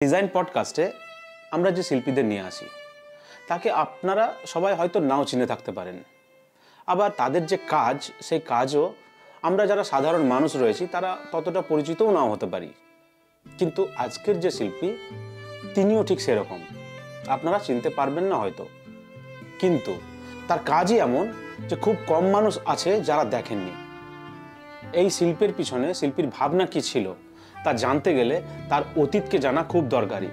Design পডকাস্টে আমরা যে শিল্পীদের নিয়ে আসি তাকে আপনারা সবাই হয়তো নাও চিনে থাকতে পারেন, আবার তাদের যে কাজ সেই কাজও আমরা যারা সাধারণ মানুষ রয়েছি তারা ততটা পরিচিতও নাও হতে পারি। কিন্তু আজকের যে শিল্পী তিনিও ঠিক সেরকম, আপনারা চিনতে পারবেন না হয়তো, কিন্তু তার কাজই এমন যে খুব কম মানুষ আছে যারা দেখেননি। এই শিল্পের পিছনে শিল্পীর ভাবনা কি ছিল তা জানতে গেলে তার অতীতকে জানা খুব দরকারি।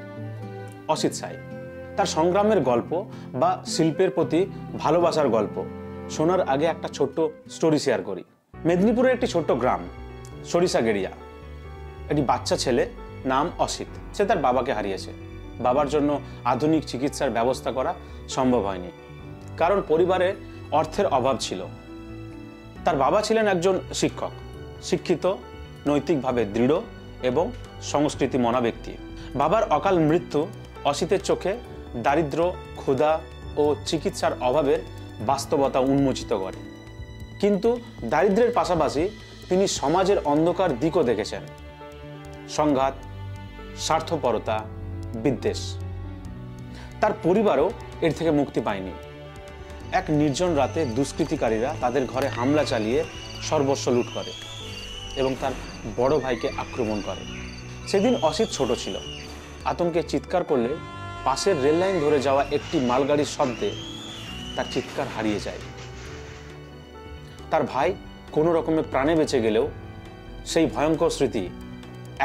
অসিত সাই, তার সংগ্রামের গল্প বা শিল্পের প্রতি ভালোবাসার গল্প শোনার আগে একটা ছোট্ট স্টোরি শেয়ার করি। মেদিনীপুরের একটি ছোট্ট গ্রাম সরিষাগেড়িয়া, একটি বাচ্চা ছেলে নাম অসিত। সে তার বাবাকে হারিয়েছে। বাবার জন্য আধুনিক চিকিৎসার ব্যবস্থা করা সম্ভব হয়নি, কারণ পরিবারে অর্থের অভাব ছিল। তার বাবা ছিলেন একজন শিক্ষক, শিক্ষিত, নৈতিকভাবে দৃঢ় এবং সংস্কৃতি মনা ব্যক্তি। বাবার অকাল মৃত্যু অসিতের চোখে দারিদ্র্য, ক্ষুধা ও চিকিৎসার অভাবের বাস্তবতা উন্মোচিত করে। কিন্তু দারিদ্র্যের পাশাপাশি তিনি সমাজের অন্ধকার দিকও দেখেছেন: সংঘাত, স্বার্থপরতা, বিদ্বেষ। তার পরিবারও এর থেকে মুক্তি পায়নি। এক নির্জন রাতে দুষ্কৃতিকারীরা তাদের ঘরে হামলা চালিয়ে সর্বস্ব লুট করে এবং তার বড় ভাইকে আক্রমণ করে। সেদিন অসিত ছোট ছিল। আতঙ্কে চিৎকার করলে পাশের রেল লাইন ধরে যাওয়া একটি মালগাড়ির শব্দে তার চিৎকার হারিয়ে যায়। তার ভাই কোনো রকমে প্রাণে বেঁচে গেলেও সেই ভয়ঙ্কর স্মৃতি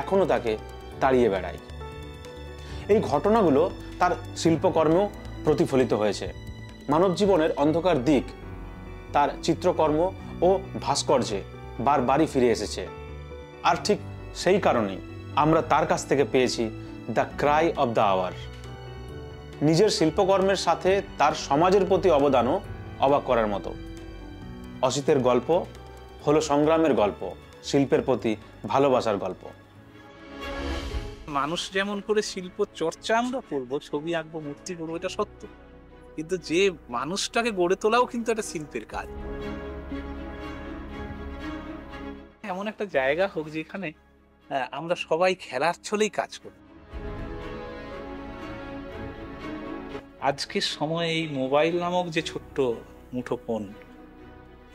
এখনো তাকে তাড়িয়ে বেড়ায়। এই ঘটনাগুলো তার শিল্পকর্মেও প্রতিফলিত হয়েছে। মানব জীবনের অন্ধকার দিক তার চিত্রকর্ম ও ভাস্কর্যে বারবারই ফিরে এসেছে। আর ঠিক সেই কারণেই আমরা তার কাছ থেকে পেয়েছি the cry of the hour. নিজের শিল্পকর্মের সাথে তার সমাজের প্রতি অবদানও অবাক করার মতো। অসিতের গল্প হলো সংগ্রামের গল্প, শিল্পের প্রতি ভালোবাসার গল্প। মানুষ যেমন করে শিল্প চর্চা আমরা করবো, ছবি আঁকবো, মূর্তি করবো, এটা সত্য, কিন্তু যে মানুষটাকে গড়ে তোলাও কিন্তু একটা শিল্পের কাজ। এমন একটা জায়গা হোক যেখানে আমরা সবাই খেলার ছলেই কাজ করি। আজকের সময়ে এই মোবাইল নামক যে ছোট্ট মুঠো ফোন,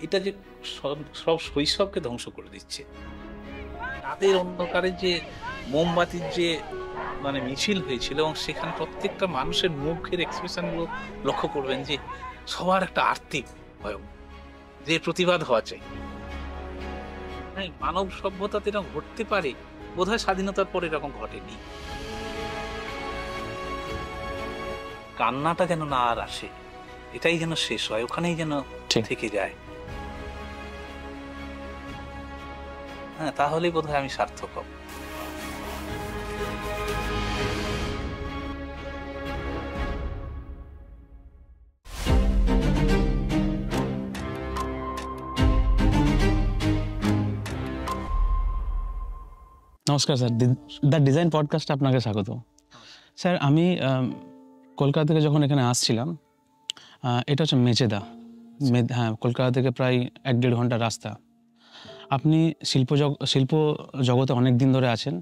এটা যে সব শৈশবকে ধ্বংস করে দিচ্ছে। তাদের অন্ধকারে যে মোমবাতির যে মিছিল হয়েছিল, এবং সেখানে প্রত্যেকটা মানুষের মুখের এক্সপ্রেশনগুলো লক্ষ্য করবেন যে সবার একটা আর্থিক ভয়, যে প্রতিবাদ হওয়া চাই। মানব সভ্যতাতে এরকম ঘটতে পারে, বোধহয় স্বাধীনতার পর এরকম ঘটেনি। কান্নাটা যেন না আর আসে, এটাই যেন শেষ হয়, ওখানেই যেন থেকে যায়। হ্যাঁ, তাহলেই বোধহয় আমি সার্থক হব। নমস্কার স্যার, দ্য ডিজাইন পডকাস্টে আপনাকে স্বাগত। স্যার, আমি কলকাতা থেকে যখন এখানে আসছিলাম, এটা হচ্ছে মেচেদা, হ্যাঁ, কলকাতা থেকে প্রায় 1-1.5 ঘন্টার রাস্তা। আপনি শিল্প জগতে অনেক দিন ধরে আছেন,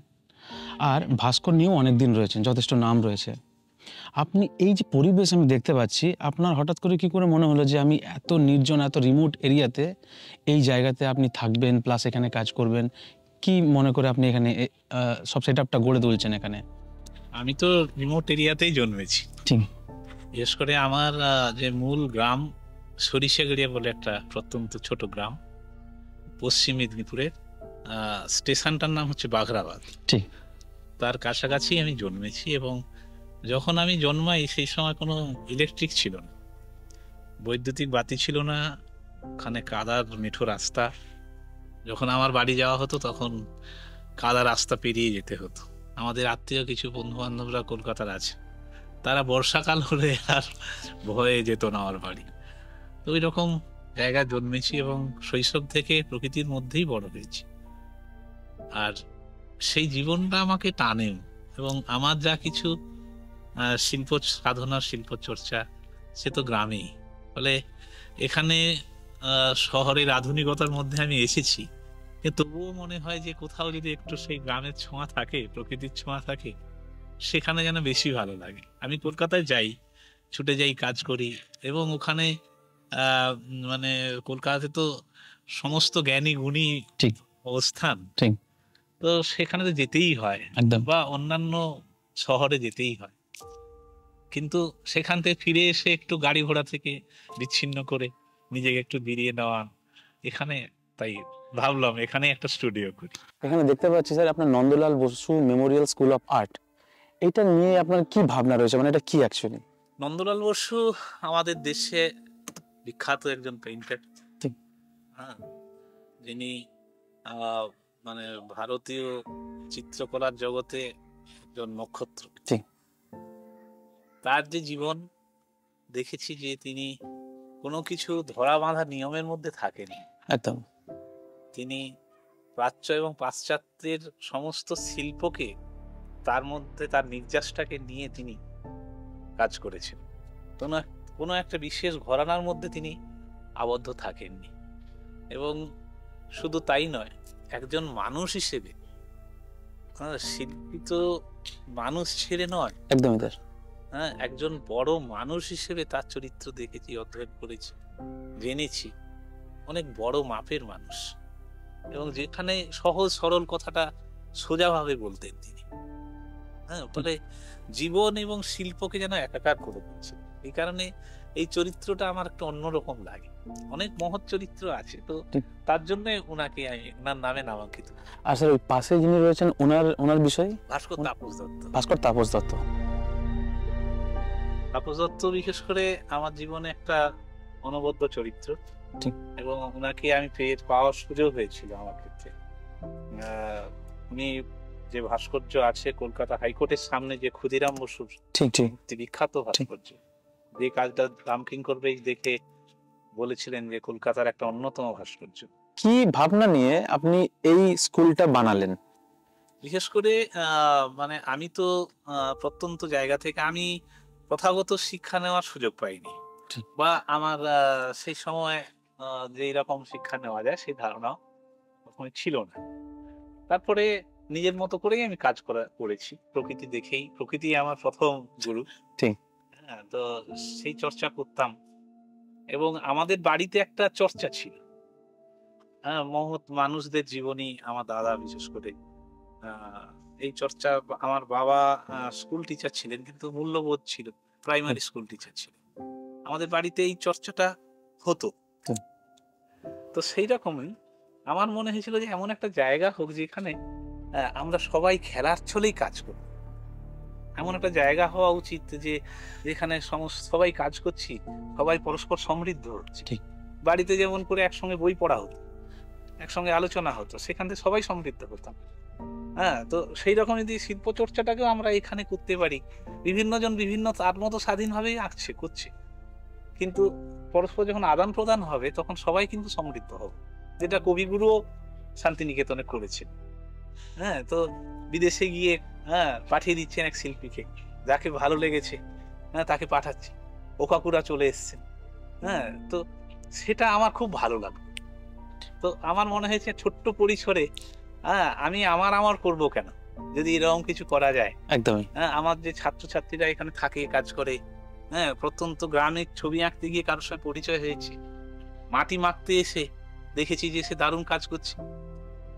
আর ভাস্কর নিয়েও অনেক দিন রয়েছেন, যথেষ্ট নাম রয়েছে। আপনি এই যে পরিবেশ আমি দেখতে পাচ্ছি, আপনার হঠাৎ করে কি করে মনে হলো যে আমি এত নির্জন, এত রিমোট এরিয়াতে, এই জায়গাতে আপনি থাকবেন, প্লাস এখানে কাজ করবেন? কি মনে করে আপনি এখানে সব সেট আপটা গড়ে তুলছেন এখানে? আমি তো রিমোট এরিয়াতেই জন্মেছি। ঠিক, বিশেষ করে আমার যে মূল গ্রাম সরিষাগেড়িয়া বলে একটা প্রত্যন্ত ছোট গ্রাম, পশ্চিম মেদিনীপুরের। স্টেশনটার নাম হচ্ছে বাঘরাবাদ। ঠিক, তার কাছাকাছি আমি জন্মেছি। এবং যখন আমি জন্মাই সেই সময় কোনো ইলেকট্রিক ছিল না, বৈদ্যুতিক বাতি ছিল না, ওখানে কাদার মেঠো রাস্তা। যখন আমার বাড়ি যাওয়া হতো তখন কাদা রাস্তা পেরিয়ে যেতে হতো। আমাদের আত্মীয় কিছু বন্ধু বান্ধবরা কলকাতার আছে, তারা বর্ষাকাল হলে আর ভয়ে যেত না আমার বাড়ি। তো ওই রকম জায়গায় জন্মেছি এবং শৈশব থেকে প্রকৃতির মধ্যেই বড় হয়েছি। আর সেই জীবনটা আমাকে টানে, এবং আমার যা কিছু শিল্প সাধনা, শিল্প চর্চা, সে তো গ্রামেই। ফলে এখানে শহরের আধুনিকতার মধ্যে আমি এসেছি, কিন্তু তবুও মনে হয় যে কোথাও যদি একটু সেই গ্রামের ছোঁয়া থাকে, প্রকৃতির ছোঁয়া থাকে, সেখানে যেন বেশি ভালো লাগে। আমি কলকাতায় যাই, ছুটে যাই, কাজ করি, এবং ওখানে মানে কলকাতাতে তো সমস্ত জ্ঞানী গুণী ঠিক অবস্থান, ঠিক তো সেখানে তো যেতেই হয়, একদম বা অন্যান্য শহরে যেতেই হয়। কিন্তু সেখান থেকে ফিরে এসে একটু গাড়ি ঘোড়া থেকে বিচ্ছিন্ন করে নিজেকে একটু বেরিয়ে নেওয়া এখানে, তাই ভাবলাম এখানে একটা স্টুডিও করি। এখানে দেখতে পাচ্ছি স্যার আপনার Nandalal Bose memorial school of art, এটা নিয়ে আপনার কি ভাবনা রয়েছে, মানে এটা কি অ্যাকচুয়ালি? নন্দলাল বসু আমাদের দেশে বিখ্যাত একজন পেইন্টার, ঠিক। হ্যাঁ, যিনি মানে ভারতীয় চিত্রকলার জগতে একজন নক্ষত্র। ঠিক। তার যে জীবন দেখেছি, যে তিনি কোনো কিছু ধরা বাঁধা নিয়মের মধ্যে থাকেনি। একদম। তিনি প্রাচ্য এবং পাশ্চাত্যের সমস্ত শিল্পকে তার মধ্যে তার নির্যাসটাকে নিয়ে তিনি কাজ করেছেন। কোনো একটা বিশেষ ঘরানার মধ্যে তিনি আবদ্ধ থাকেননি। এবং শুধু তাই নয়, একজন মানুষ হিসেবে, শিল্পী তো মানুষ ছেড়ে নয়, একদমই স্যার। হ্যাঁ, একজন বড় মানুষ হিসেবে তার চরিত্র দেখেছি, অধ্যয়ন করেছি, জেনেছি। অনেক বড় মাপের মানুষ, এবং যেখানে সহজ সরল কথাটা সোজাভাবে বলতেন তিনি। হ্যাঁ, ফলে জীবন এবং শিল্পকে যেন একাকার করে দিচ্ছে। এই কারণে এই চরিত্রটা আমার একটা অন্যরকম লাগে। অনেক মহৎ চরিত্র আছে, তো তার জন্য ওনাকে ওনার নামে নামাঙ্কিত। আর স্যার ওই পাশে যিনি রয়েছেন ওনার বিষয় ভাস্কর তাপস দত্ত। ভাস্কর তাপস দত্ত। তাপস দত্ত বিশেষ করে আমার জীবনে একটা অনবদ্য চরিত্র, ঠিক। এবং ওনাকে আমি পাওয়ার সুযোগ হয়েছিল আমার ক্ষেত্রে। উনি যে ভাস্কর্য আছে কলকাতা হাইকোর্টের সামনে, যে ক্ষুদিরাম বসুর ঠিক ঠিক বিখ্যাত ভাস্কর্য, যে কাজটা রামকিঙ্কর বেশ দেখে বলেছিলেন যে কলকাতার একটা অন্যতম ভাস্কর্য। কি ভাবনা নিয়ে আপনি এই স্কুলটা বানালেন? বিশেষ করে মানে আমি তো প্রত্যন্ত জায়গা থেকে, আমি প্রথাগত শিক্ষা নেওয়ার সুযোগ পাইনি, বা আমার সেই সময় যে রকম শিক্ষা নেওয়া যায় সেই ধারণা প্রথমে ছিল না। তারপরে নিজের মতো করেই আমি কাজ করেছি, প্রকৃতি দেখেই। প্রকৃতি আমার প্রথম গুরু। ঠিক। হ্যাঁ, তো সেই চর্চা করতাম, এবং আমাদের বাড়িতে একটা চর্চা ছিল, হ্যাঁ, মহৎ মানুষদের জীবনী, আমার দাদা বিশেষ করে এই চর্চা। আমার বাবা স্কুল টিচার ছিলেন, কিন্তু মূল্যবোধ ছিল, প্রাইমারি স্কুল টিচার ছিলেন। আমাদের বাড়িতে এই চর্চাটা হতো। তো সেই রকমই আমার মনে হয়েছিল যে এমন একটা জায়গা হোক যেখানে আমরা সবাই খেলার ছলেই কাজ করি। এমন একটা জায়গা হওয়া উচিত যে যেখানে সবাই কাজ করছি, সবাই পরস্পর সমৃদ্ধ হচ্ছে। ঠিক। বাড়িতে যেমন করে একসঙ্গে বই পড়া হতো, একসঙ্গে আলোচনা হতো, সেখান থেকে সবাই সমৃদ্ধ হতাম। হ্যাঁ, তো সেই রকম যদি শিল্প চর্চাটাকেও আমরা এখানে করতে পারি, বিভিন্ন জন বিভিন্ন তার মতো স্বাধীনভাবেই আঁকছে, করছে, কিন্তু পরস্পর যখন আদান প্রদান হবে তখন সবাই কিন্তু সমৃদ্ধ হবে, যেটা কবিগুরুও শান্তিনিকেতনে করেছেন। হ্যাঁ, তো বিদেশে গিয়ে পাঠিয়ে দিচ্ছেন এক শিল্পীকে, যাকে ভালো লেগেছে, হ্যাঁ, তাকে পাঠাচ্ছে, ওকাকুরা চলে এসছেন। হ্যাঁ, তো সেটা আমার খুব ভালো লাগলো। তো আমার মনে হয়েছে ছোট্ট পরিসরে আমি আমার করবো কেন, যদি এরকম কিছু করা যায়। একদমই। হ্যাঁ, আমার যে ছাত্রছাত্রীরা এখানে থাকে, কাজ করে, হ্যাঁ, প্রত্যন্ত গ্রামে ছবি আঁকতে গিয়ে কারোর সাথে পরিচয় হয়েছে, মাটি মাখতে এসে দেখেছি যে সে দারুণ কাজ করছে,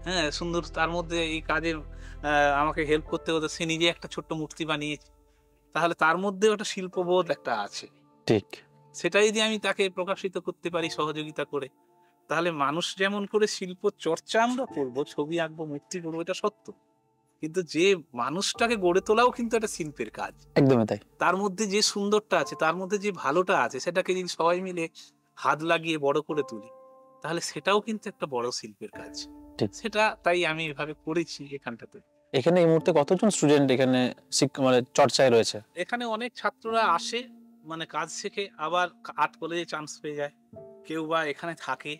হ্যাঁ, সুন্দর, তার মধ্যে এই কাজে আমাকে হেল্প করতে হতো, সে নিজে একটা ছোট্ট মূর্তি বানিয়েছে, তাহলে তার মধ্যেও একটা শিল্পবোধ একটা আছে। ঠিক। সেটা যদি আমি তাকে প্রকাশিত করতে পারি সহযোগিতা করে, তাহলে মানুষ যেমন করে শিল্প চর্চা আমরা করবো, ছবি আঁকবো, মূর্তি করবো, এটা সত্য, কিন্তু যে মানুষটাকে গড়ে তোলাও কিন্তু একটা শিল্পের কাজ। একদমই তাই। তার মধ্যে যে সুন্দরটা আছে, তার মধ্যে যে ভালোটা আছে, সেটাকে যদি সবাই মিলে হাত লাগিয়ে বড় করে তুলি, তাহলে সেটাও কিন্তু একটা বড় শিল্পের কাজ। ঠিক। সেটা তাই আমি এভাবে করেছি এখানটাতে। এখানে এই মুহূর্তে কতজন স্টুডেন্ট এখানে মানে চর্চায় রয়েছে? এখানে অনেক ছাত্ররা আসে, মানে কাজ শেখে, আবার আর্ট কলেজে চান্স পেয়ে যায়, কেউ বা এখানে থাকে।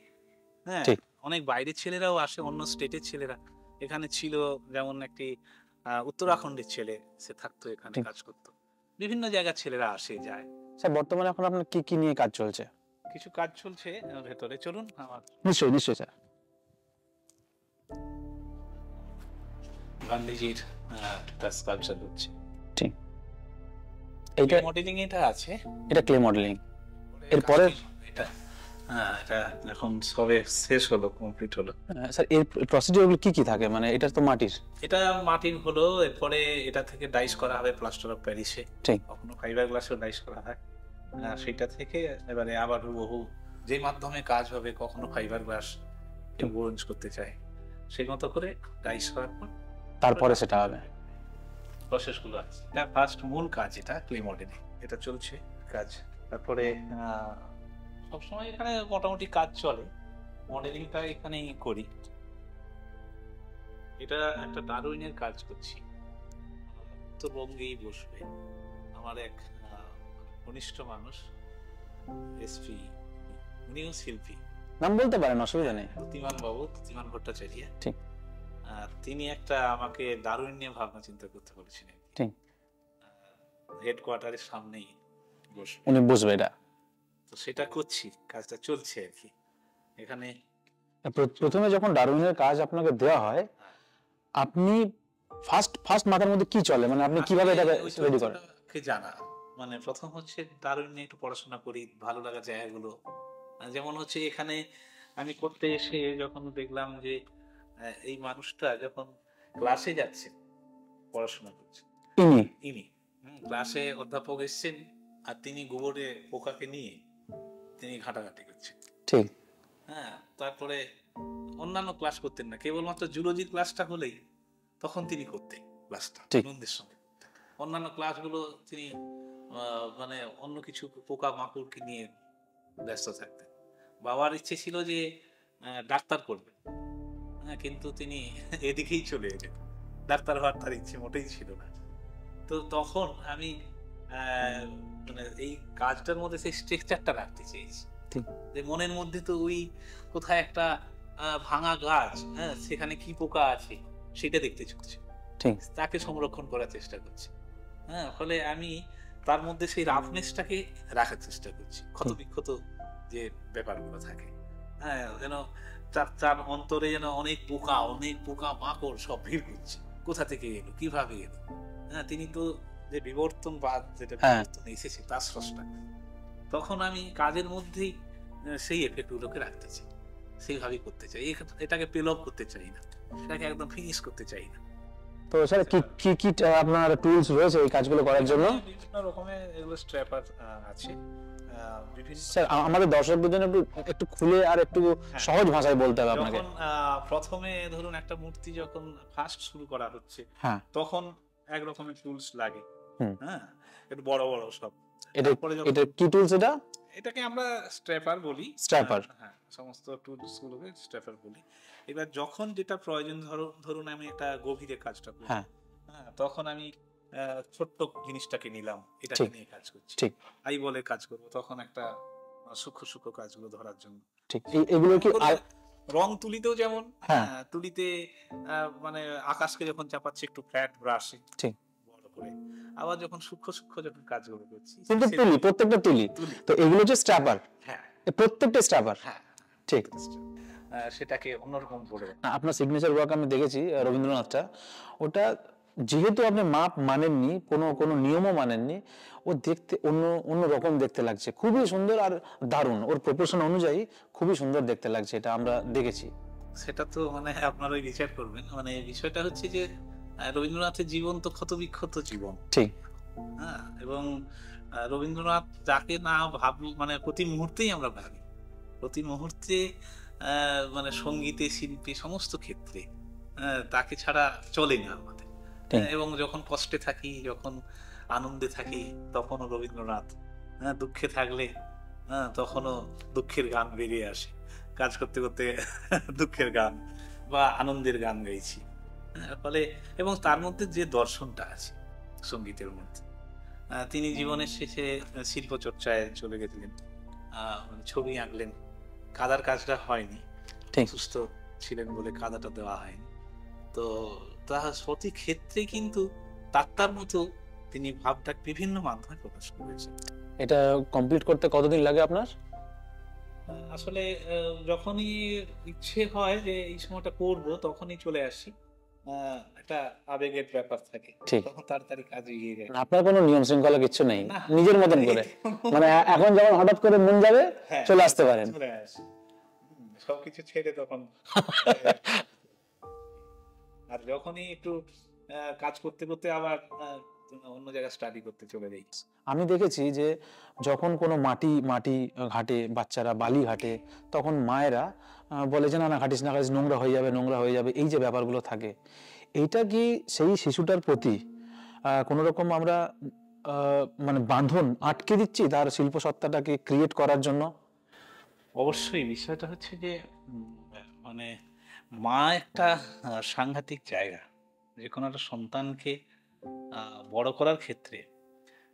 হ্যাঁ, অনেক বাইরের ছেলেরাও আসে, অন্য স্টেটের ছেলেরা এখানে ছিল, যেমন একটি উত্তরাখণ্ডের ছেলে, সে থাকতো এখানে, কাজ করতো। বিভিন্ন জায়গার ছেলেরা আসে যায়। স্যার, বর্তমানে এখন আপনার কি কি নিয়ে কাজ চলছে? কিছু কাজ চলছে ভেতরে, চলুন আমার। নিশ্চয়ই নিশ্চয়ই স্যার। গান্ধীজির স্কাল্পচার হচ্ছে, এইটা মডেলিং এটা আছে, এটা ক্লে মডেলিং। এরপরে এটা এটা এখন সবে শেষ হলো, কমপ্লিট হলো। স্যার এর প্রসিডিওরগুলো কি কি থাকে, মানে এটা তো মাটির? এটা মাটির হলো, এরপরে এটা থেকে ডাইস করা হবে প্লাস্টার অফ প্যারিসে, ঠিক। কখনো ফাইবার গ্লাসেও ডাইস করা হয়। সেটা থেকে এবারে আবার হুবহু যে মাধ্যমে কাজ হবে, কখনো ফাইবার গ্লাস কেউ ব্রোঞ্জ করতে চায়, সেই মতো করে ডাইস করার পর তারপরে সেটা হবে। প্রসেসগুলো আছে। এটা ফার্স্ট মূল কাজ, এটা ক্লে মডেলিং, এটা চলছে কাজ। তারপরে সবসময় এখানে মোটামুটি কাজ চলে, মডেলিংটা এখানেই করি। এটা একটা ডারউইনের কাজ করছি, উত্তরবঙ্গেই বসবে। আমার এক ঘনিষ্ঠ মানুষ এসপি, উনিও শিল্পী, নাম বলতে পারেন, অসুবিধা নেই। তুতিমান বাবু, তুতিমান ভট্টাচার্য। ঠিক। তিনি একটা আমাকে ডারউইন নিয়ে ভাবনা চিন্তা করতে বলেছিলেন। ঠিক। হেডকোয়ার্টারের সামনেই বসবে, উনি বসবে এটা। তো সেটা করছি, কাজটা চলছে আর কি। এখানে প্রথমে যখন ডারউইনের কাজ আপনাকে দেওয়া হয়, আপনি ফার্স্ট মাথার মধ্যে কি চলে, মানে আপনি কিভাবে এটা রেডি করেন? জানা, মানে প্রথম হচ্ছে ডারউইন নিয়ে একটু পড়াশোনা করি, ভালো লাগা জায়গাগুলো। যেমন হচ্ছে এখানে আমি করতে এসে যখন দেখলাম যে এই মানুষটা যখন ক্লাসে যাচ্ছে, পড়াশোনা করছে, ইনি ক্লাসে অধ্যাপক এসছেন, আর তিনি গোবরে পোকাকে নিয়ে তিনি ঘাটাঘাটি করছেন। ঠিক। তারপরে অন্যান্য ক্লাস করতেন না, কেবলমাত্র জুলজির ক্লাসটা হলেই তখন তিনি করতেন ক্লাসটা আনন্দের সঙ্গে। অন্যান্য ক্লাসগুলো তিনি মানে অন্য কিছু পোকা মাকড়কে নিয়ে ব্যস্ত থাকতেন। বাবার ইচ্ছে ছিল যে ডাক্তার করবে, কিন্তু তিনি এদিকেই চলে এলেন, ডাক্তার হওয়ার তার ইচ্ছে মোটেই ছিল না। তো তখন আমি মানে এই কাজটার মধ্যে সেই স্ট্রাকচারটা রাখতে চেয়েছি, যে মনের মধ্যে তো ওই কোথায় একটা ভাঙা গাছ, সেখানে কি পোকা আছে সেটা দেখতে চলছে, তাকে সংরক্ষণ করার চেষ্টা করছি। ফলে আমি তার মধ্যে সেই রাফনেসটাকে রাখার চেষ্টা করছি, ক্ষত বিক্ষত যে ব্যাপারগুলো থাকে, যেন তার অন্তরে যেন অনেক পোকা মাকড় সব ভিড় করছে, কোথা থেকে এলো, কিভাবে এলো। তিনি তো যে বিবর্তনবাদ, যেটা বিবর্তন এসেছে তার স্রষ্টা। তখন আমি কাজের মধ্যেই সেই এফেক্টগুলোকে রাখতে চাই, সেইভাবেই করতে চাই। এটাকে পেলভ করতে চাই না, এটাকে একদম ফিনিশ করতে চাই না। তো স্যার কি কি আপনার টুলস রয়েছে এই কাজগুলো করার জন্য? বিভিন্ন রকমের এগুলো স্ট্র্যাপার আছে। স্যার আমাদের দর্শকদের জন্য একটু খুলে আর একটু সহজ ভাষায় বলতে হবে আপনাকে। যখন প্রথমে ধরুন একটা মূর্তি যখন ফার্স্ট শুরু করা হচ্ছে, তখন এক রকমের টুলস লাগে, একটু বড় বড় সব। এটা কি টুলস? এটাকে আমরা স্ট্র্যাপার বলি। স্ট্র্যাপার, সমস্ত টুলস গুলোকে স্ট্র্যাপার বলি। এবার যখন যেটা প্রয়োজন, ধরুন আমি একটা গভীরে কাজটা করি, তখন আমি ছোট্ট জিনিসটাকে নিলাম, এটাকে নিয়ে কাজ করছি। ঠিক। আই বলে কাজ করব, তখন একটা সূক্ষ্ম কাজগুলো ধরার জন্য। ঠিক। এগুলো কি রং তুলিতেও যেমন, তুলিতে মানে আকাশকে যখন চাপাচ্ছি একটু ফ্ল্যাট ব্রাশে, ঠিক, বড় করে। আবার যখন সূক্ষ্ম যখন কাজগুলো করছি, প্রত্যেকটা তুলি, তো এগুলো যে স্ট্র্যাপার, প্রত্যেকটা স্ট্র্যাপার, ঠিক, সেটাকে অন্যরকম করে। আপনার সিগনেচার ওয়ার্ক আমি দেখেছি রবীন্দ্রনাথটা, ওটা যেহেতু আপনি মাপ মানেননি, কোনো নিয়মও মানেননি, ও দেখতে অন্য রকম দেখতে লাগছে, খুবই সুন্দর আর দারুণ, ওর প্রপোর্শন অনুযায়ী খুবই সুন্দর দেখতে লাগছে, এটা আমরা দেখেছি। সেটা তো মানে আপনারাই বিচার করবেন। মানে বিষয়টা হচ্ছে যে রবীন্দ্রনাথের জীবন তো ক্ষতবিক্ষত জীবন, ঠিক, এবং রবীন্দ্রনাথ যাকে না ভাবি, মানে প্রতি মুহূর্তেই আমরা ভাবি, প্রতি মুহূর্তে মানে সঙ্গীতে, শিল্পে, সমস্ত ক্ষেত্রে তাকে ছাড়া চলে না আমাদের। এবং যখন কষ্টে থাকি, যখন আনন্দে থাকি, তখনও রবীন্দ্রনাথ, দুঃখে থাকলে তখনও দুঃখের গান বেরিয়ে আসে, কাজ করতে করতে দুঃখের গান বা আনন্দের গান গাইছি। ফলে এবং তার মধ্যে যে দর্শনটা আছে সঙ্গীতের মধ্যে, তিনি জীবনের শেষে শিল্প চর্চায় চলে গেছিলেন, ছবি আঁকলেন, কাদার কাজটা হয়নি, সুস্থ ছিলেন বলে কাদাটা দেওয়া হয়নি। তো তার প্রতি ক্ষেত্রে কিন্তু তার মতো তিনি ভাবটা বিভিন্ন মাধ্যমে প্রকাশ করেছেন। এটা কমপ্লিট করতে কতদিন লাগে আপনার? আসলে যখনই ইচ্ছে হয় যে এই সময়টা করবো, তখনই চলে আসি, একটা আবেগের ব্যাপার থাকে, ঠিক। তখন তাড়াতাড়ি কাজ এগিয়ে যায়। আপনার কোনো নিয়ম শৃঙ্খলা কিচ্ছু নেই, না। নিজের মতন করে, মানে এখন যখন হঠাৎ করে মন যাবে হ্যাঁ, চলে আসতে পারেন। চলে আসে। সবকিছু ছেড়ে তখন আর যখনই একটু কাজ করতে করতে আবার অন্য জায়গায় স্টাডি করতে চলে যাই। আমি দেখেছি যে যখন কোনো মাটি ঘাটে, বাচ্চারা বালি ঘাটে, তখন মায়েরা বলে যে না না ঘাটিস না, ঘাটিস, নোংরা হয়ে যাবে, নোংরা হয়ে যাবে, এই যে ব্যাপারগুলো থাকে, এইটা কি সেই শিশুটার প্রতি কোনো রকম আমরা মানে বাঁধন আটকে দিচ্ছি তার শিল্প সত্তাটাকে ক্রিয়েট করার জন্য? অবশ্যই বিষয়টা হচ্ছে যে মানে মা একটা সাংঘাতিক জায়গা, যে কোনো একটা সন্তানকে বড় করার ক্ষেত্রে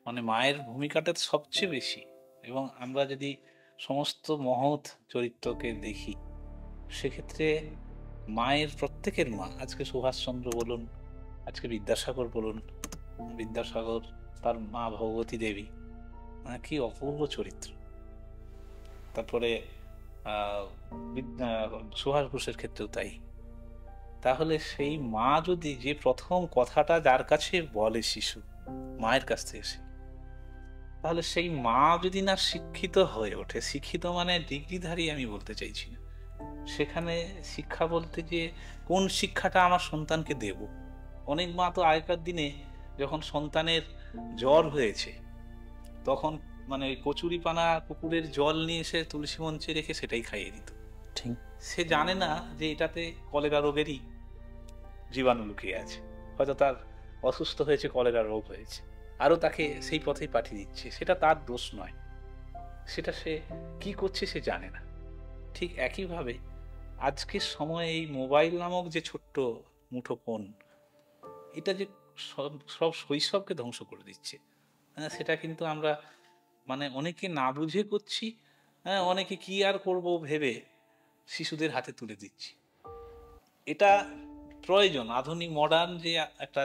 মানে মায়ের ভূমিকাটা তো সবচেয়ে বেশি। এবং আমরা যদি সমস্ত মহৎ চরিত্রকে দেখি, সেক্ষেত্রে মায়ের, প্রত্যেকের মা, আজকে সুভাষচন্দ্র বলুন, আজকে বিদ্যাসাগর বলুন, বিদ্যাসাগর তার মা ভগবতী দেবী, কি অপূর্ব চরিত্র। তারপরে সুভাষ বোসের ক্ষেত্রেও তাই। তাহলে সেই মা যদি, যে প্রথম কথাটা যার কাছে বলে শিশু মায়ের কাছ থেকে এসে, তাহলে সেই মা যদি না শিক্ষিত হয়ে ওঠে, শিক্ষিত মানে ডিগ্রিধারী আমি বলতে চাইছি না, সেখানে শিক্ষা বলতে যে কোন শিক্ষাটা আমার সন্তানকে দেব। অনেক মা তো আগেকার দিনে যখন সন্তানের জ্বর হয়েছে, তখন মানে কচুরি পানা কুকুরের জল নিয়ে এসে তুলসী মঞ্চে রেখে সেটাই খাইয়ে দিত। ঠিক। সে জানে না যে এটাতে কলেরা রোগেরই জীবাণু লুকিয়ে আছে, হয়তো তার অসুস্থ হয়েছে, কলেরা রোগ হয়েছে, আরো তাকে সেই পথেই পাঠিয়ে দিচ্ছে। সেটা তার দোষ নয়, সেটা সে কি করছে সে জানে না। ঠিক একইভাবে আজকের সময়ে এই মোবাইল নামক যে ছোট্ট মুঠোফোন, এটা যে সব শৈশবকে ধ্বংস করে দিচ্ছে, সেটা কিন্তু আমরা মানে অনেকে না বুঝে করছি, অনেকে কি আর করব ভেবে শিশুদের হাতে তুলে দিচ্ছি। এটা প্রয়োজন, আধুনিক মডার্ন যে একটা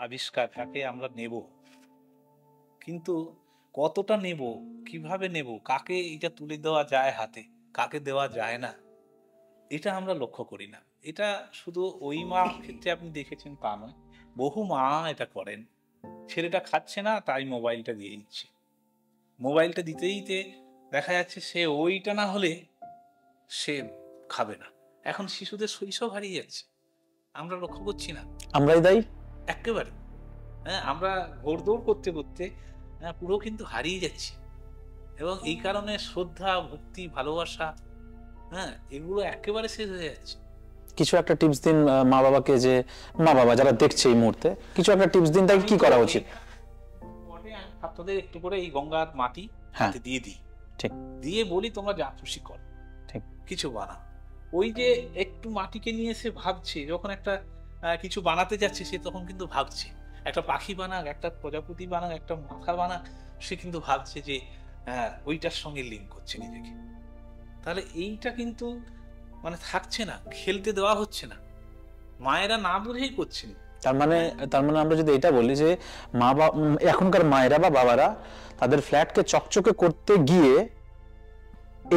আবিষ্কার, তাকে আমরা নেব, কিন্তু কতটা নেব, কিভাবে নেব, কাকে এটা তুলে দেওয়া যায় হাতে, কাকে দেওয়া যায় না, এটা আমরা লক্ষ্য করি না। এটা শুধু ওই মা ক্ষেত্রে আপনি দেখেছেন তা নয়, বহু মা এটা করেন। ছেলেটা খাচ্ছে না, তাই মোবাইলটা দিয়ে দিচ্ছে, মোবাইলটা দিতে দিতে দেখা যাচ্ছে সে ওইটা না হলে সে খাবে না। এখন শিশুদের শৈশব হারিয়ে যাচ্ছে, আমরা লক্ষ্য করছি না, আমরাই দায়ী একেবারে। আমরা ঘোড়দৌড় করতে করতে পুরো কিন্তু হারিয়ে যাচ্ছি। এবং এই কারণে শ্রদ্ধা, ভক্তি, ভালোবাসা, এগুলো একেবারে শেষ হয়ে যাচ্ছে। কিছু একটা টিপস দিন মা বাবাকে, যে মা বাবা যারা দেখছে এই মুহূর্তে, কিছু একটা টিপস দিন, তাকে কি করা উচিত? ছাত্রদের একটু করে এই গঙ্গার মাটি হাতে দিয়ে দিই, ঠিক, দিয়ে বলি তোমরা যা খুশি কর, ঠিক, কিছু বানা। ওই যে একটু মাটিকে নিয়ে সে ভাবছে, যখন একটা কিছু বানাতে যাচ্ছে, সে তখন কিন্তু ভাবছে, একটা পাখি বানাক, একটা প্রজাপতি বানাক, একটা মাথা বানাক, সে কিন্তু ভাবছে যে ওইটার সঙ্গে লিঙ্ক করছে নিজেকে। তাহলে এইটা কিন্তু মানে থাকছে না, খেলতে দেওয়া হচ্ছে না, মায়েরা না বুঝেই করছেন। তার মানে আমরা যদি এটা বলি যে মা বাবা, এখনকার মায়েরা বা বাবারা তাদের ফ্ল্যাটকে চকচকে করতে গিয়ে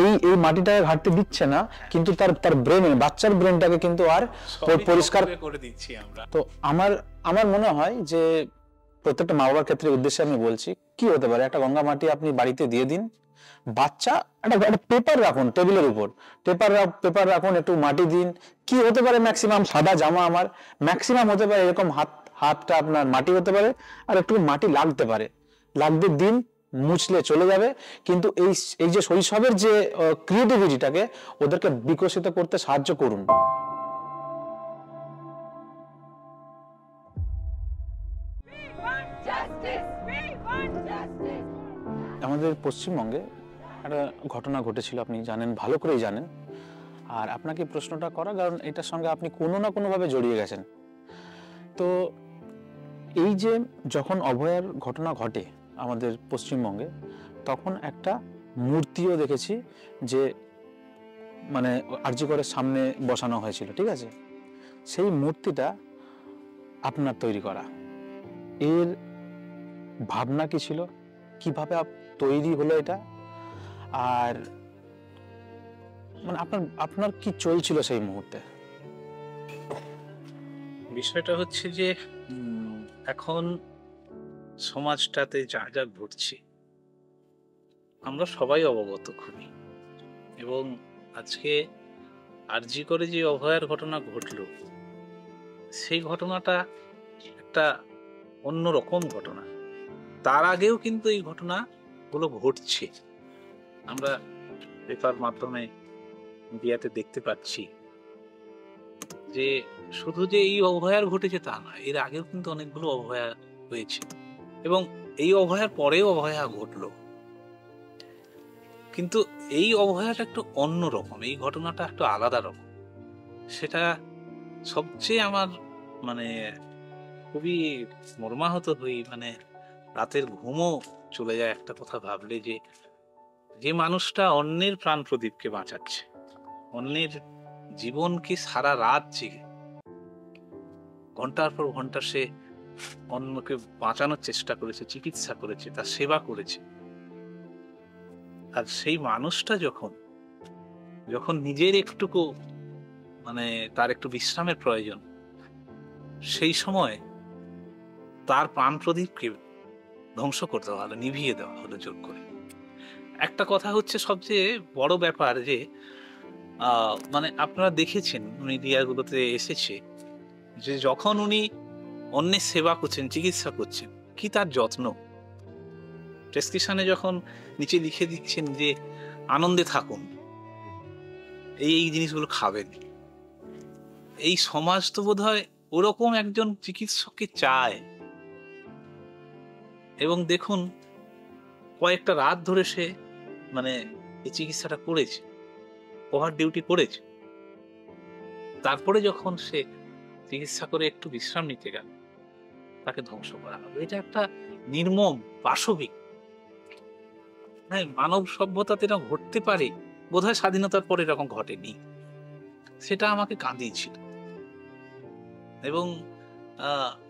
এই মাটিটাকে ঘাটতে দিচ্ছে না, কিন্তু তার ব্রেনে, বাচ্চার ব্রেনটাকে কিন্তু আর পরিষ্কার করে দিচ্ছি আমরা। তো আমার মনে হয় যে প্রত্যেকটা মা বাবার ক্ষেত্রে উদ্দেশ্যে আমি বলছি, কি হতে পারে, একটা গঙ্গা মাটি আপনি বাড়িতে দিয়ে দিন, বাচ্চা একটা পেপার রাখুন টেবিলের উপর, পেপার রাখুন, একটু মাটি দিন, কি হতে পারে, ম্যাক্সিমাম সাদা জামা, আমার ম্যাক্সিমাম হতে পারে এরকম হাতটা আপনার মাটি হতে পারে, আর একটু মাটি লাগতে পারে, লাগতে দিন, মুছলে চলে যাবে। কিন্তু এই যে শৈশবের যে ক্রিয়েটিভিটিটাকে ওদেরকে বিকশিত করতে সাহায্য করুন। আমাদের পশ্চিমবঙ্গে একটা ঘটনা ঘটেছিল, আপনি জানেন, ভালো করেই জানেন, আর আপনাকে প্রশ্নটা করা কারণ এটার সঙ্গে আপনি কোনো না কোনোভাবে জড়িয়ে গেছেন। তো এই যে যখন অভয়ার ঘটনা ঘটে আমাদের পশ্চিমবঙ্গে, তখন একটা মূর্তিও দেখেছি যে মানে আরজি করের সামনে বসানো হয়েছিল, ঠিক আছে? সেই মূর্তিটা আপনার তৈরি করা, এর ভাবনা কি ছিল, কিভাবে তৈরি হলো এটা, আর মানে আপনার কি চলছিল সেই মুহূর্তে? বিষয়টা হচ্ছে যে এখন সমাজটাতে যা যা ঘটছে আমরা সবাই অবগত খুবই, এবং আজকে আরজি করে যে অভয়ার ঘটনা ঘটলো সেই ঘটনাটা একটা অন্যরকম ঘটনা। তার আগেও কিন্তু এই ঘটনাগুলো ঘটছে, আমরা পেপার মাধ্যমে মিডিয়াতে দেখতে পাচ্ছি যে শুধু যে এই অভয়ার ঘটেছে তা নয়, এর আগেও কিন্তু অনেকগুলো অভয়া হয়েছে এবং এই অভয়ার পরেও অভয়া ঘটলো। কিন্তু এই অভয়াটা একটু অন্য রকম, এই ঘটনাটা একটু আলাদা রকম। সেটা সবচেয়ে আমার মানে খুবই মর্মাহত হই, মানে রাতের ঘুমও চলে যায় একটা কথা ভাবলে, যে যে মানুষটা অন্যের প্রাণ প্রদীপকে বাঁচাচ্ছে, অন্যের জীবনকে সারা রাত জেগে ঘন্টার পর ঘন্টা সে অন্যকে বাঁচানোর চেষ্টা করেছে, চিকিৎসা করেছে, তার সেবা করেছে, আর সেই মানুষটা যখন যখন নিজের একটুকু মানে তার একটু বিশ্রামের প্রয়োজন, সেই সময় তার প্রাণ প্রদীপকে ধ্বংস করে দেওয়া হলো, নিভিয়ে দেওয়া হলো জোর করে। একটা কথা হচ্ছে সবচেয়ে বড় ব্যাপার যে মানে আপনারা দেখেছেন মিডিয়াগুলোতে এসেছে যে যখন উনি অন্যের সেবা করছেন, চিকিৎসা করছেন, কি তার যত্ন। প্রেসক্রিপশনে যখন নিচে লিখে দিচ্ছেন যে আনন্দে থাকুন, এই এই জিনিসগুলো খাবেন, এই সমাজ তো বোধ হয় ওরকম একজন চিকিৎসককে চায়। এবং দেখুন কয়েকটা রাত ধরে সে মানে এই চিকিৎসাটা করেছে, ওভার ডিউটি করেছে, তারপরে যখন সে চিকিৎসা করে একটু বিশ্রাম নিতে গেল তাকে ধ্বংস করা হবে। এটা একটা নির্মম পাশবিক। হ্যাঁ, মানব সভ্যতাতে এরকম ঘটতে পারে বোধহয় স্বাধীনতার পরে এরকম ঘটেনি, সেটা আমাকে কাঁদিয়েছিল। এবং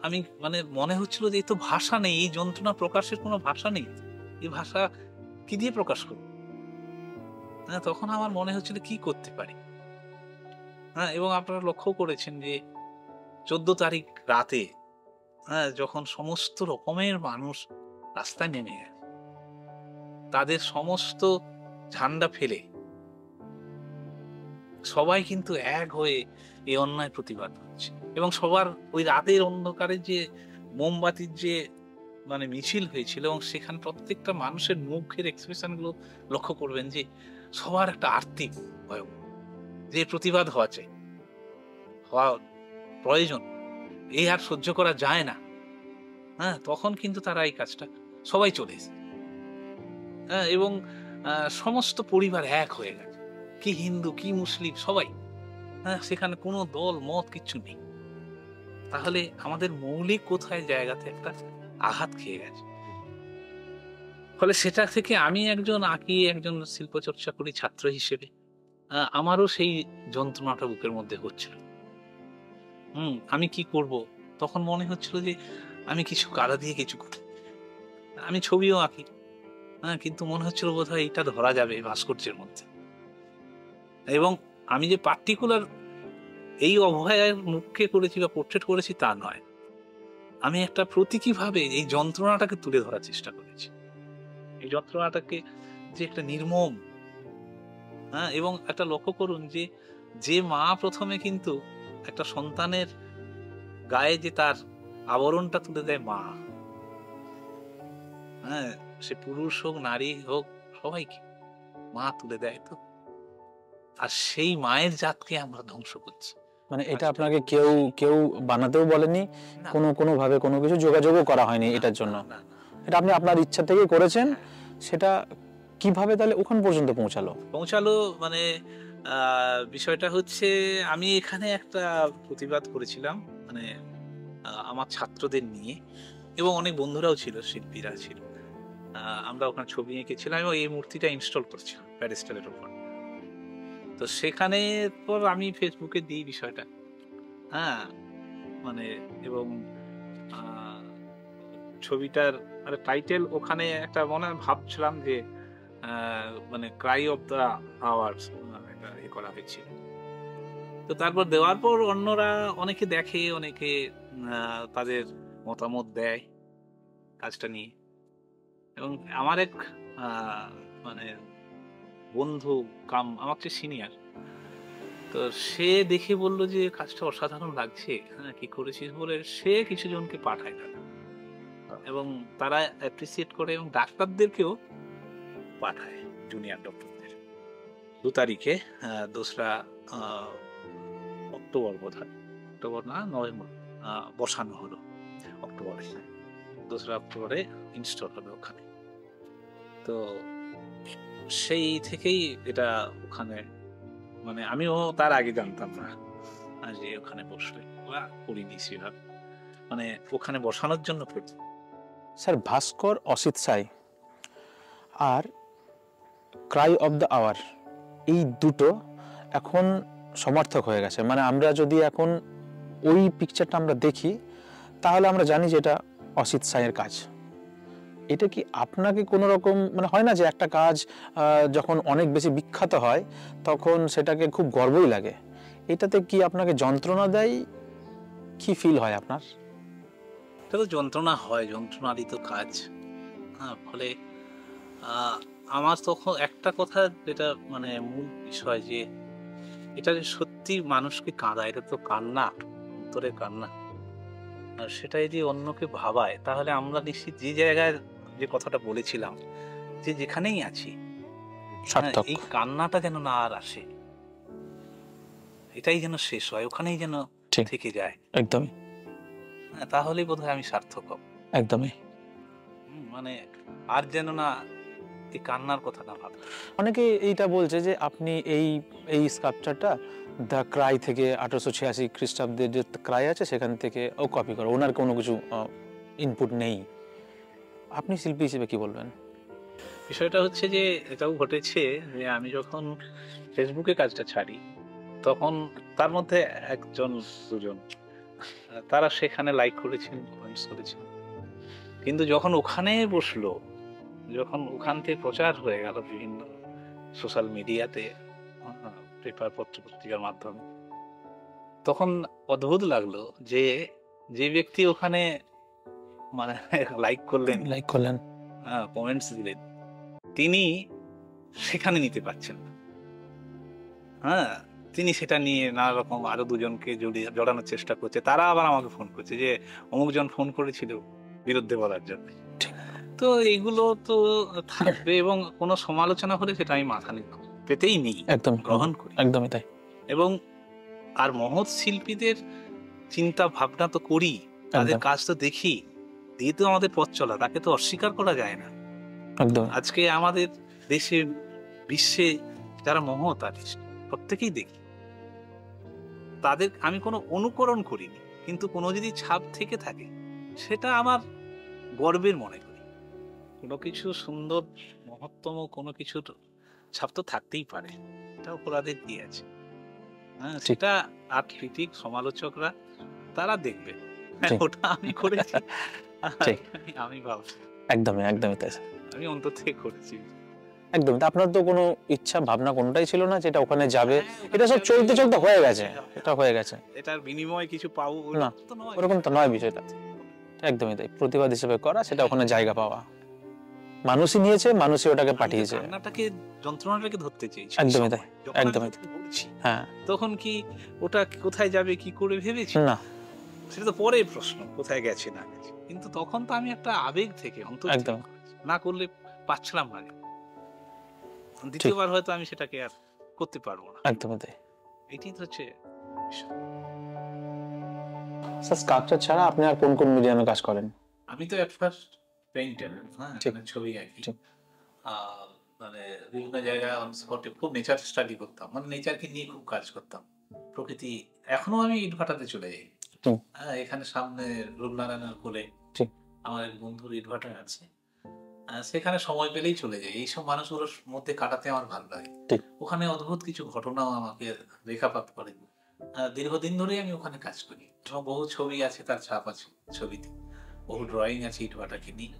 আমি মানে মনে হচ্ছিল যে এই তো ভাষা নেই, এই যন্ত্রণা প্রকাশের কোনো ভাষা নেই, এই ভাষা কি দিয়ে প্রকাশ করব। হ্যাঁ, তখন আমার মনে হচ্ছিল কি করতে পারি। হ্যাঁ, এবং আপনারা লক্ষ্য করেছেন যে 14 তারিখ রাতে, হ্যাঁ, যখন সমস্ত রকমের মানুষ রাস্তায় নেমে গেছে, তাদের সমস্ত ঝান্ডা ফেলে সবাই কিন্তু এক হয়ে এই অন্যায় প্রতিবাদ করছে। এবং সবার ওই রাতের অন্ধকারে যে মোমবাতির যে মানে মিছিল হয়েছিল, এবং সেখানে প্রত্যেকটা মানুষের মুখের এক্সপ্রেশন গুলো লক্ষ্য করবেন যে সবার একটা আর্থিক ভয়, যে প্রতিবাদ হওয়া প্রয়োজন, এই আর সহ্য করা যায় না। হ্যাঁ, তখন কিন্তু তারা এই কাজটা সবাই চলে এসেছে। হ্যাঁ, এবং সমস্ত পরিবার এক হয়ে গেছে, কি হিন্দু কি মুসলিম সবাই। হ্যাঁ, সেখানে কোনো দল মত কিচ্ছু নেই। তাহলে আমাদের মৌলিক কোথায় জায়গাতে একটা আঘাত খেয়ে গেছে। ফলে সেটা থেকে আমি একজন শিল্প চর্চা করি ছাত্র হিসেবে, আমারও সেই যন্ত্রণাটা বুকের মধ্যে হচ্ছিল। আমি কি করব, তখন মনে হচ্ছিল যে আমি কিছু কাদা দিয়ে কিছু করি, আমি ছবিও আঁকি। হ্যাঁ, কিন্তু মনে হচ্ছিল বোধহয় এটা ধরা যাবে ভাস্কর্যের মধ্যে। এবং আমি যে পার্টিকুলার এই অভয়ার মুখকে করেছি বা পোর্ট্রেট করেছি তা নয়, আমি একটা প্রতীকীভাবে এই যন্ত্রণাটাকে তুলে ধরার চেষ্টা করেছি। এই যন্ত্রণাটাকে যে একটা নির্মম। হ্যাঁ, এবং একটা লক্ষ্য করুন যে যে মা প্রথমে কিন্তু একটা সন্তানের গায়ে যে তার আবরণটা তুলে দেয় মা, হ্যাঁ, সে পুরুষ হোক নারী হোক সবাইকে মা তুলে দেয়। তো আর সেই মায়ের জাতকে আমরা ধ্বংস করছি। মানে এটা আপনাকে কেউ কেউ বানাতেও বলেনি, কোনো ভাবে কোনো কিছু যোগাযোগও করা হয়নি এটার জন্য? এটা আপনি আপনার ইচ্ছা থেকে করেছেন। সেটা কিভাবে তাহলে ওখান পর্যন্ত পৌঁছালো? মানে বিষয়টা হচ্ছে আমি এখানে একটা প্রতিবাদ করেছিলাম, মানে আমার ছাত্রদের নিয়ে, এবং অনেক বন্ধুরাও ছিল, শিল্পীরা ছিল। আমরা ওখানে ছবি এঁকেছিলাম এবং এই মূর্তিটা ইনস্টল করছিলাম প্যাডেস্টালের উপর। তো সেখানে পর আমি ফেসবুকে দিই বিষয়টা। হ্যাঁ, মানে এবং ছবিটার টাইটেল ওখানে একটা মনে ভাবছিলাম যে মানে ক্রাই অফ দ্য আওয়ার্স এটা করা হয়েছিল। তো তারপর দেওয়ার পর অন্যরা অনেকে দেখে, অনেকে তাদের মতামত দেয় কাজটা নিয়ে। এবং আমার এক মানে বন্ধু কাম আমার চেয়ে সিনিয়র, তো সে দেখে বলল যে কাজটা অসাধারণ লাগছে, হ্যাঁ কি করেছিস বলে সে কিছু জনকে পাঠায় তারা, এবং তারা অ্যাপ্রিসিয়েট করে এবং ডাক্তারদেরকেও পাঠায়, জুনিয়র ডক্টরদের। 2 তারিখে 2রা অক্টোবর বোধ হয়, অক্টোবর না নভেম্বর বসানো হলো, অক্টোবরে 2রা অক্টোবরে ইনস্টল হবে ওখানে। তো সেই থেকেই এটা ওখানে, মানে আমিও তার আগে জানতাম না যে ওখানে বসবে, ওরা করিনি সেভাবে, মানে ওখানে বসানোর জন্য করি। Sir, Bhaskar Asit Sai R Cry of the our, এই দুটো এখন সমার্থক হয়ে গেছে। মানে আমরা যদি এখন ওই পিকচারটা আমরা দেখি তাহলে আমরা জানি যে এটা অসিত সাইয়ের কাজ। এটা কি আপনাকে কোনো রকম, মানে হয় না যে একটা কাজ যখন অনেক বেশি বিখ্যাত হয় তখন সেটাকে খুব গর্বই লাগে, এটাতে কি আপনাকে যন্ত্রণা দেয়? কি ফিল হয় আপনার? এটা তো যন্ত্রণা হয়, যন্ত্রণারই তো কাজ। হ্যাঁ, ফলে আমার তখন একটা কথা যেটা মানে মূল বিষয়, যে এটা যে সত্যি মানুষকে কাঁদায়, এটা তো কান্না, অন্তরের কান্না। আর সেটা যদি অন্যকে ভাবায় তাহলে আমরা নিশ্চিত যে জায়গায় যে কথাটা বলেছিলাম, যে যেখানেই আছি, সার্থক। এই কান্নাটা যেন না আর আসে, এটাই যেন শেষ হয়, ওখানেই যেন থেকে যায়। একদমই। তাহলেই বোধহয় আমি সার্থক হব। একদমই। মানে আর যেন না এই কান্নার কথা না ভাবে। অনেকে এইটা বলছে যে আপনি এই স্কাল্পচারটা দ্য ক্রাই থেকে 1886 খ্রিস্টাব্দের যে ক্রাই আছে সেখান থেকে ও কপি করো, ওনার কোনো কিছু ইনপুট নেই। আপনি শিল্পী হিসেবে কি বলবেন? বিষয়টা হচ্ছে যে এটাও ঘটেছে যে আমি যখন ফেসবুকে কাজটা ছাড়ি তখন তার মধ্যে একজন দুজন তারা সেখানে লাইক করেছেন, কমেন্টস করেছেন, কিন্তু যখন ওখানে বসলো, যখন ওখান থেকে প্রচার হয়ে গেল বিভিন্ন সোশ্যাল মিডিয়াতে, পেপার পত্র পত্রিকার মাধ্যমে, তখন অদ্ভুত লাগলো যে যে ব্যক্তি ওখানে মানে লাইক করলেন, কমেন্টস দিলেন, তিনি সেখানে নিতে পারছেন না। হ্যাঁ, তিনি সেটা নিয়ে নানা রকম আরো দুজনকে জড়ানোর চেষ্টা করছে, তারা আবার আমাকে ফোন করছে যে অমুকজন ফোন করেছিল বিরুদ্ধে বলার জন্য। তো এইগুলো তো থাকবে, এবং কোনো সমালোচনা হলে সেটা আমি মাথা পেতেই নিই, একদম গ্রহণ করি। একদমই তাই। এবং আর মহৎ শিল্পীদের চিন্তা ভাবনা তো করি, তাদের কাজ তো দেখি, দিয়ে তো আমাদের পথ চলা, তাকে তো অস্বীকার করা যায় না। একদম। আজকে আমাদের দেশে বিশ্বে যারা মহৎ আর্টিস্ট প্রত্যেকেই দেখি, তাদের আমি কোনো অনুকরণ করিনি, কিন্তু কোনো যদি ছাপ থেকে থাকে সেটা আমার গর্বের মনে করি। কোনো কিছু সুন্দর মহত্তম কোনো কিছুর ছাপ তো থাকতেই পারে, এটা অপরাধের কি আছে? হ্যাঁ, সেটা আর্ট ক্রিটিক, সমালোচকরা তারা দেখবে, ওটা আমি করেছি, আমি ভাবছি একদমই তাই, আমি অন্তর থেকে করেছি। একদম। আপনার তো কোনো ইচ্ছা ভাবনা কোনোটাই ছিল না যেটা ওখানে যাবে, এটা সব চলতে চলতে হয়ে গেছে, এটা হয়ে গেছে, এটার বিনিময়ে কিছু পাবো না, ওরকম তো নয় বিষয়টা। একদমই তাই, প্রতিবাদ হিসেবে করা, সেটা ওখানে জায়গা পাওয়া, মানুষই নিয়েছে, মানুষই ওটাকে পাঠিয়েছে, কান্নাটাকে, যন্ত্রণাটাকে ধরতে চেয়েছি। একদমই তাই, একদমই তাই। হ্যাঁ, তখন কি ওটা কোথায় যাবে কি করে ভেবেছি না, সেটা তো পরে প্রশ্ন, কোথায় গেছে না গেছে, কিন্তু তখন তো আমি একটা আবেগ থেকে অন্তর থেকে না করলে পাচ্ছিলাম না, দ্বিতীয়বার হয়তো আমি সেটাকে আর করতে পারবো না। একদমই তাই, এটাই তো হচ্ছে স্যার। স্কাল্পচার ছাড়া আপনি আর কোন কোন মিডিয়ামে কাজ করেন? আমি তো এট ফার্স্ট পেইন্টার, হ্যাঁ, ছবি আঁকি, মানে বিভিন্ন জায়গায় অন স্পটে খুব নেচার স্টাডি করতাম, মানে নেচারকে নিয়ে খুব কাজ করতাম, প্রকৃতি। এখনো আমি ইটভাটাতে চলে যাই, হ্যাঁ, এখানে সামনে রূপনারায়ণের কোলে আমার এক বন্ধুর ইটভাটা আছে, সেখানে সময় পেলেই চলে যাই, এইসব মানুষগুলোর মধ্যে কাটাতে আমার ভালো লাগে। ওখানে অদ্ভুত কিছু ঘটনাও আমাকে রেখাপাত করে, দীর্ঘদিন ধরেই আমি ওখানে কাজ করি, বহু ছবি আছে, তার ছাপ আছে ছবিতে, বহু ড্রয়িং আছে ইটভাটাকে নিয়ে।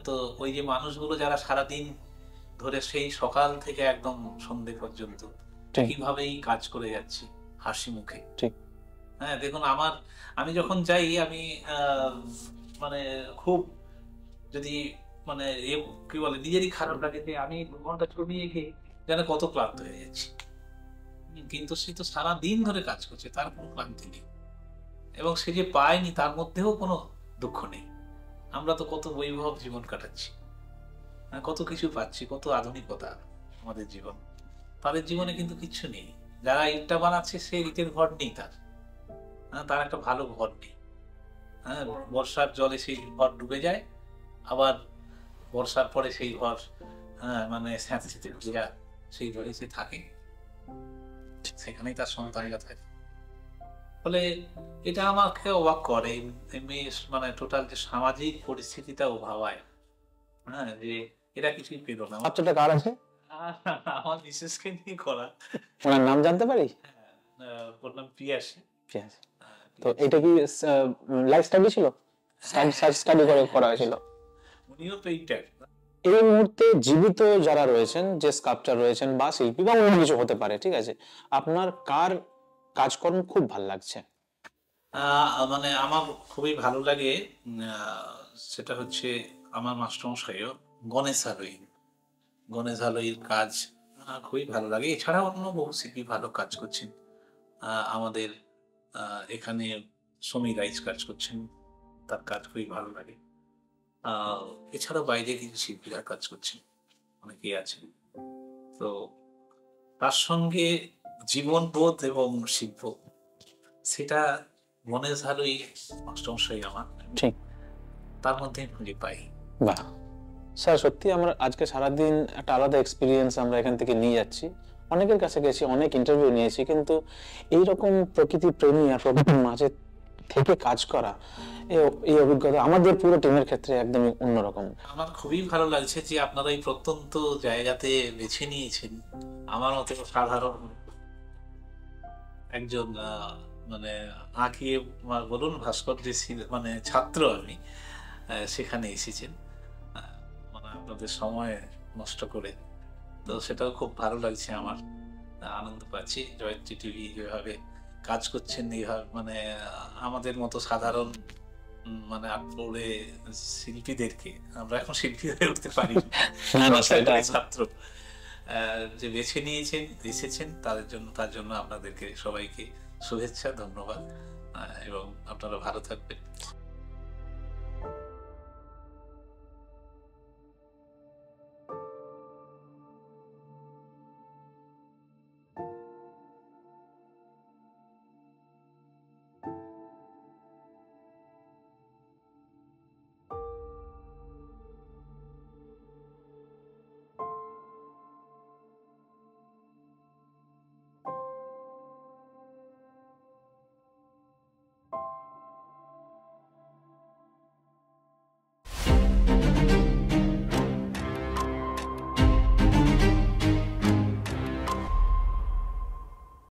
তো ওই যে মানুষগুলো যারা সারাদিন ধরে সেই সকাল থেকে একদম সন্ধ্যে পর্যন্ত কিভাবেই কাজ করে যাচ্ছে, হাসি মুখে। ঠিক। হ্যাঁ, দেখুন আমি যখন যাই, আমি মানে খুব যদি মানে কি বলে নিজেরই খারাপ লাগে যে আমি 2 ঘন্টা ছবিয়ে গিয়ে যেন কত ক্লান্ত হয়ে যাচ্ছি, কিন্তু সে তো সারা দিন ধরে কাজ করছে, তার কোনো ক্লান্তি নেই, এবং সে যে পায়নি তার মধ্যেও কোনো দুঃখ নেই। আমরা তো কত বৈভব জীবন কাটাচ্ছি, কত কিছু পাচ্ছি, কত আধুনিকতা আমাদের জীবন, তাদের জীবনে কিন্তু কিচ্ছু নেই। যারা ইটটা বানাচ্ছে সে ইটের ঘর নেই, তার একটা ভালো ঘর নেই। হ্যাঁ, বর্ষার জলে সেই ঘর ডুবে যায়, আবার বর্ষার পরে সেই ঘর মানে স্যাঁতসেঁতে ভেজা, সেই ঘরে সে থাকে, সেখানেই তার সন্তানেরা থাকে। ফলে এটা আমাকে অবাক করে, এমনি মানে টোটাল যে সামাজিক পরিস্থিতিটা ও ভাবায়, হ্যাঁ, যে এরা কিছুই পেল না। বাচ্চাটা কার আছে? আমার মিসেসকে নিয়ে করা। ওনার নাম জানতে পারি? ওর নাম পিয়াসী। তো এটা কি লাইফ স্টাডি ছিল? স্টাডি করে করা হয়েছিল? উনিও পেইন্টার। এই মুহূর্তে জীবিত যারা রয়েছেন, যে স্কাল্পচার রয়েছেন বা শিল্পী বা অন্য কিছু হতে পারে, ঠিক আছে, আপনার কার কাজকর্ম খুব ভালো লাগছে? মানে আমার খুবই ভালো লাগে, সেটা হচ্ছে আমার মাস্টারমশাইও গণেশ হালুইয়ের কাজ খুবই ভালো লাগে। এছাড়া অন্য বহু শিল্পী ভালো কাজ করছেন। আমাদের এখানে সমীর রাইস কাজ করছেন, তার কাজ খুবই ভালো লাগে। এছাড়া বাইরে কিছু শিল্পীরা কাজ করছেন, অনেকেই আছেন। তো তার সঙ্গে জীবনবোধ এবং শিল্প, সেটা গণেশ হালুই মাস্টারমশাই আমার, ঠিক, তার মধ্যে খুঁজে পাই। বাহ স্যার, সত্যি আমরা আজকে সারাদিন একটা আলাদা এক্সপিরিয়েন্স আমরা এখান থেকে নিয়ে যাচ্ছি। অনেকের কাছে গেছি, অনেক ইন্টারভিউ নিয়েছি, কিন্তু এইরকম প্রকৃতি প্রেমী আর প্রকৃতির মাঝে থেকে কাজ করা, এই অভিজ্ঞতা আমাদের পুরো টিমের ক্ষেত্রে একদমই অন্যরকম। আমার খুবই ভালো লাগছে যে আপনারা এই প্রত্যন্ত জায়গাতে বেছে নিয়েছেন আমার মতো সাধারণ একজন মানে আঁকিয়ে বলুন ভাস্কর্যের মানে ছাত্র আমি, সেখানে এসেছেন, মানে আপনাদের সময় নষ্ট করে। তো সেটাও খুব ভালো লাগছে আমার, আনন্দ পাচ্ছি। জয়ন্তী টিভি যেভাবে কাজ করছেন, এইভাবে মানে আমাদের মতো সাধারণ মানে আটপৌরে শিল্পীদেরকে, আমরা এখন শিল্পী হয়ে উঠতে পারি ছাত্র যে বেছে নিয়েছেন, এসেছেন, তার জন্য আপনাদেরকে সবাইকে শুভেচ্ছা, ধন্যবাদ, এবং আপনারা ভালো থাকবেন।